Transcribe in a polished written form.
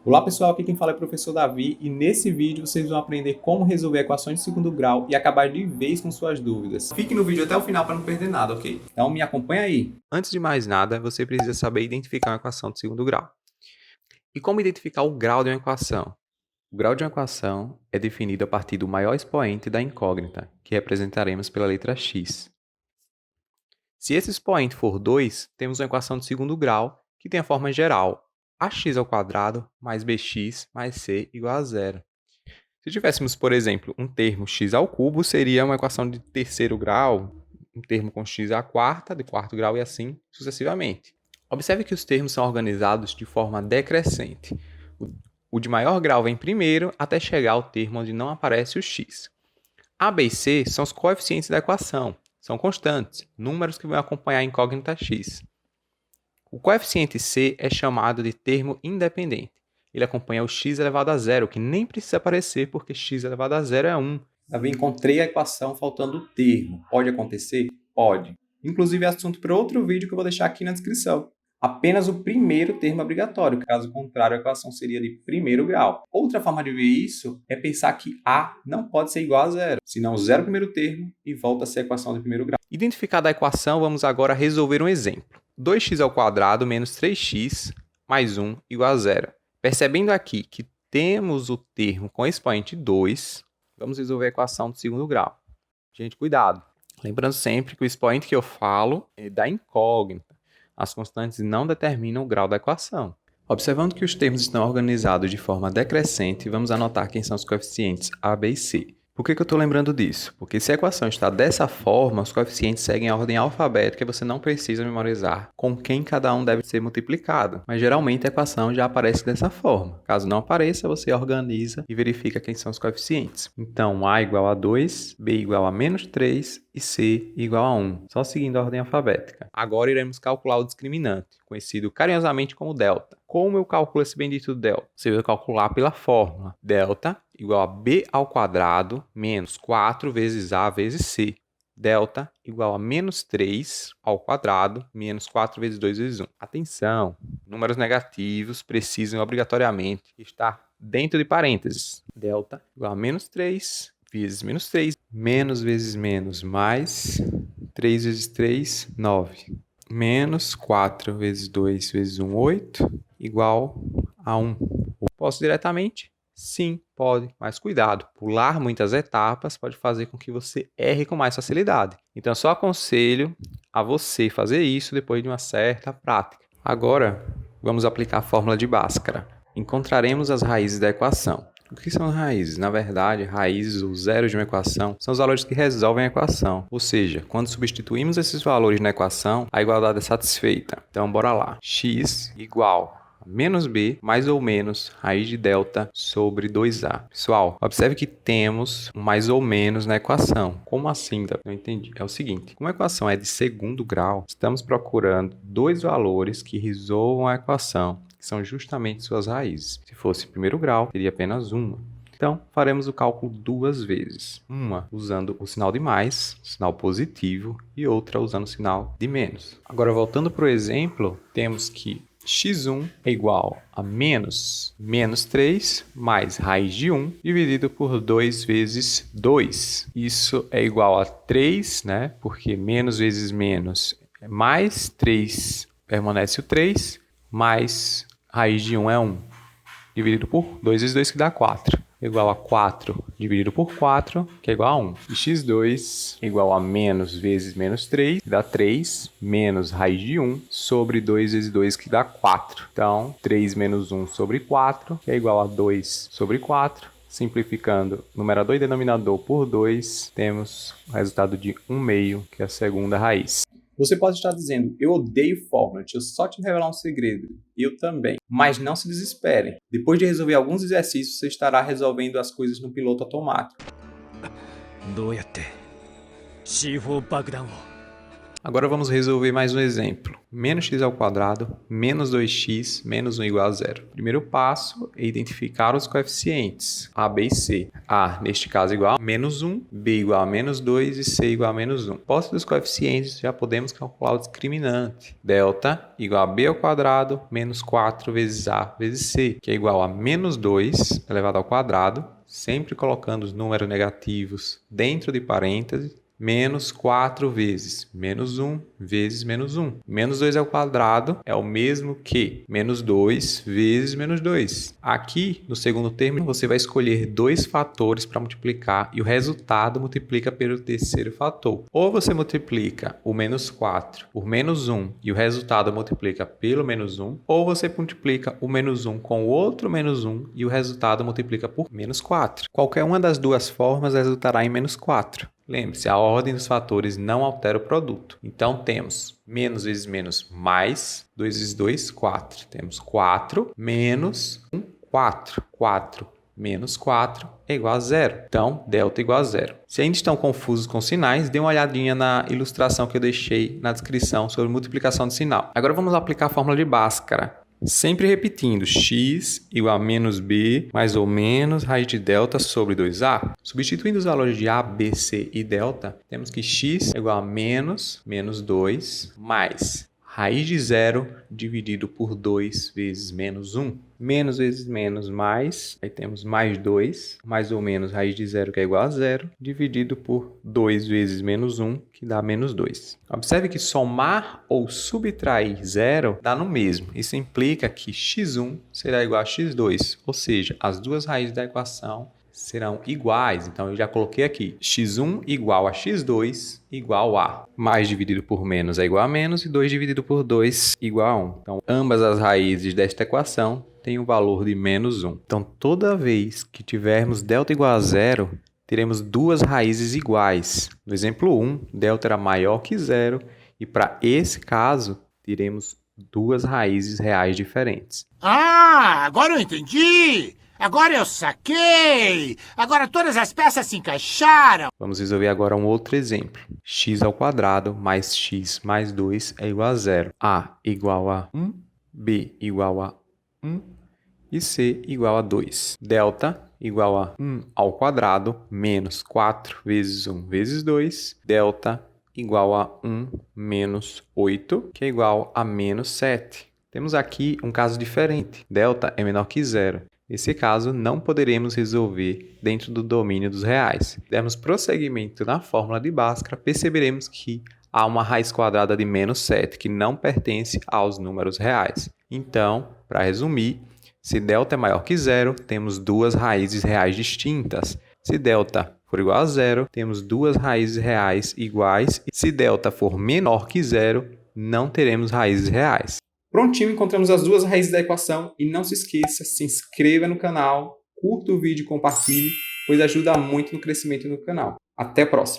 Olá pessoal, aqui quem fala é o professor Davi e nesse vídeo vocês vão aprender como resolver equações de segundo grau e acabar de vez com suas dúvidas. Fique no vídeo até o final para não perder nada, ok? Então me acompanha aí. Antes de mais nada, você precisa saber identificar uma equação de segundo grau. E como identificar o grau de uma equação? O grau de uma equação é definido a partir do maior expoente da incógnita, que representaremos pela letra x. Se esse expoente for 2, temos uma equação de segundo grau que tem a forma geral ax² mais bx mais c igual a zero. Se tivéssemos, por exemplo, um termo x², seria uma equação de terceiro grau, um termo com x à quarta, de quarto grau e assim sucessivamente. Observe que os termos são organizados de forma decrescente. O de maior grau vem primeiro até chegar ao termo onde não aparece o x. A, b e c são os coeficientes da equação. São constantes, números que vão acompanhar a incógnita x. O coeficiente c é chamado de termo independente. Ele acompanha o x elevado a zero, que nem precisa aparecer porque x elevado a zero é 1. Davi, encontrei a equação faltando o termo. Pode acontecer? Pode. Inclusive é assunto para outro vídeo que eu vou deixar aqui na descrição. Apenas o primeiro termo é obrigatório, caso contrário a equação seria de primeiro grau. Outra forma de ver isso é pensar que A não pode ser igual a zero, senão zero é o primeiro termo e volta a ser a equação de primeiro grau. Identificada a equação, vamos agora resolver um exemplo. 2x² menos 3x mais 1 igual a zero. Percebendo aqui que temos o termo com expoente 2, vamos resolver a equação de segundo grau. Gente, cuidado! Lembrando sempre que o expoente que eu falo é da incógnita. As constantes não determinam o grau da equação. Observando que os termos estão organizados de forma decrescente, vamos anotar quem são os coeficientes a, b e c. Por que eu estou lembrando disso? Porque se a equação está dessa forma, os coeficientes seguem a ordem alfabética e você não precisa memorizar com quem cada um deve ser multiplicado. Mas geralmente a equação já aparece dessa forma. Caso não apareça, você organiza e verifica quem são os coeficientes. Então, A igual a 2, B igual a menos 3 e C igual a 1. Só seguindo a ordem alfabética. Agora iremos calcular o discriminante, conhecido carinhosamente como delta. Como eu calculo esse bendito delta? Você vai calcular pela fórmula. Delta igual a b² menos 4 vezes a vezes c. Delta igual a menos 3² menos 4 vezes 2 vezes 1. Atenção! Números negativos precisam obrigatoriamente estar dentro de parênteses. Delta igual a menos 3 vezes menos 3. Menos vezes menos mais 3 vezes 3, 9. Menos 4 vezes 2 vezes 1, 8. Igual a 1. Posso diretamente? Sim, pode, mas cuidado, pular muitas etapas pode fazer com que você erre com mais facilidade. Então, só aconselho a você fazer isso depois de uma certa prática. Agora, vamos aplicar a fórmula de Bhaskara. Encontraremos as raízes da equação. O que são raízes? Na verdade, raízes ou zeros de uma equação são os valores que resolvem a equação. Ou seja, quando substituímos esses valores na equação, a igualdade é satisfeita. Então, bora lá. X igual menos b mais ou menos raiz de delta sobre 2a. Pessoal, observe que temos um mais ou menos na equação. Como assim? Não entendi. É o seguinte, como a equação é de segundo grau, estamos procurando dois valores que resolvam a equação, que são justamente suas raízes. Se fosse primeiro grau, teria apenas uma. Então, faremos o cálculo duas vezes. Uma usando o sinal de mais, sinal positivo, e outra usando o sinal de menos. Agora, voltando para o exemplo, temos que x1 é igual a menos 3 mais raiz de 1 dividido por 2 vezes 2. Isso é igual a 3, né? Porque menos vezes menos é mais 3, permanece o 3, mais raiz de 1 é 1. Dividido por 2 vezes 2, que dá 4. Igual a 4 dividido por 4, que é igual a 1. E x2 é igual a menos vezes menos 3, que dá 3, menos raiz de 1, sobre 2 vezes 2, que dá 4. Então, 3 menos 1 sobre 4, que é igual a 2 sobre 4. Simplificando numerador e denominador por 2, temos o resultado de 1/2, que é a segunda raiz. Você pode estar dizendo, eu odeio fórmula, deixa eu só te revelar um segredo. Eu também. Mas não se desespere. Depois de resolver alguns exercícios, você estará resolvendo as coisas no piloto automático. Agora vamos resolver mais um exemplo. Menos x ao quadrado, menos 2x, menos 1 igual a zero. Primeiro passo é identificar os coeficientes, a, b e c. A, neste caso, igual a menos 1, b igual a menos 2 e c igual a menos 1. Posse dos coeficientes, já podemos calcular o discriminante. Delta igual a b ao quadrado menos 4 vezes a vezes c, que é igual a menos 2 elevado ao quadrado, sempre colocando os números negativos dentro de parênteses, menos 4 vezes menos 1 vezes menos 1. Menos 2 ao quadrado é o mesmo que menos 2 vezes menos 2. Aqui, no segundo termo, você vai escolher dois fatores para multiplicar e o resultado multiplica pelo terceiro fator. Ou você multiplica o menos 4 por menos 1 e o resultado multiplica pelo menos 1, ou você multiplica o menos 1 com o outro menos 1 e o resultado multiplica por menos 4. Qualquer uma das duas formas resultará em menos 4. Lembre-se, a ordem dos fatores não altera o produto. Então, temos menos vezes menos mais, 2 vezes 2, 4. Temos 4 menos 1, 4. 4 menos 4 é igual a zero. Então, delta igual a zero. Se ainda estão confusos com sinais, dê uma olhadinha na ilustração que eu deixei na descrição sobre multiplicação de sinal. Agora vamos aplicar a fórmula de Bhaskara. Sempre repetindo, x igual a menos b mais ou menos raiz de delta sobre 2a. Substituindo os valores de a, b, c e delta, temos que x é igual a menos 2 mais raiz de zero dividido por 2 vezes menos 1. Menos vezes menos mais, aí temos mais 2, mais ou menos raiz de zero, que é igual a zero, dividido por 2 vezes menos 1, que dá menos 2. Observe que somar ou subtrair zero dá no mesmo. Isso implica que x1 será igual a x2, ou seja, as duas raízes da equação serão iguais. Então, eu já coloquei aqui x1 igual a x2 igual a mais dividido por menos é igual a menos e 2 dividido por 2 igual a 1. Então, ambas as raízes desta equação têm o valor de menos 1. Então, toda vez que tivermos delta igual a zero, teremos duas raízes iguais. No exemplo 1, delta era maior que zero e para esse caso, teremos duas raízes reais diferentes. Ah, agora eu entendi! Agora eu saquei! Agora todas as peças se encaixaram! Vamos resolver agora um outro exemplo. X ao quadrado mais x mais 2 é igual a zero. A igual a 1, B igual a 1 e C igual a 2. Delta igual a 1 ao quadrado menos 4 vezes 1 vezes 2. Delta igual a 1 menos 8, que é igual a menos 7. Temos aqui um caso diferente. Delta é menor que zero. Nesse caso, não poderemos resolver dentro do domínio dos reais. Se dermos prosseguimento na fórmula de Bhaskara, perceberemos que há uma raiz quadrada de menos 7, que não pertence aos números reais. Então, para resumir, se delta é maior que zero, temos duas raízes reais distintas. Se delta for igual a zero, temos duas raízes reais iguais. E se delta for menor que zero, não teremos raízes reais. Prontinho, encontramos as duas raízes da equação e não se esqueça, se inscreva no canal, curta o vídeo e compartilhe, pois ajuda muito no crescimento do canal. Até a próxima!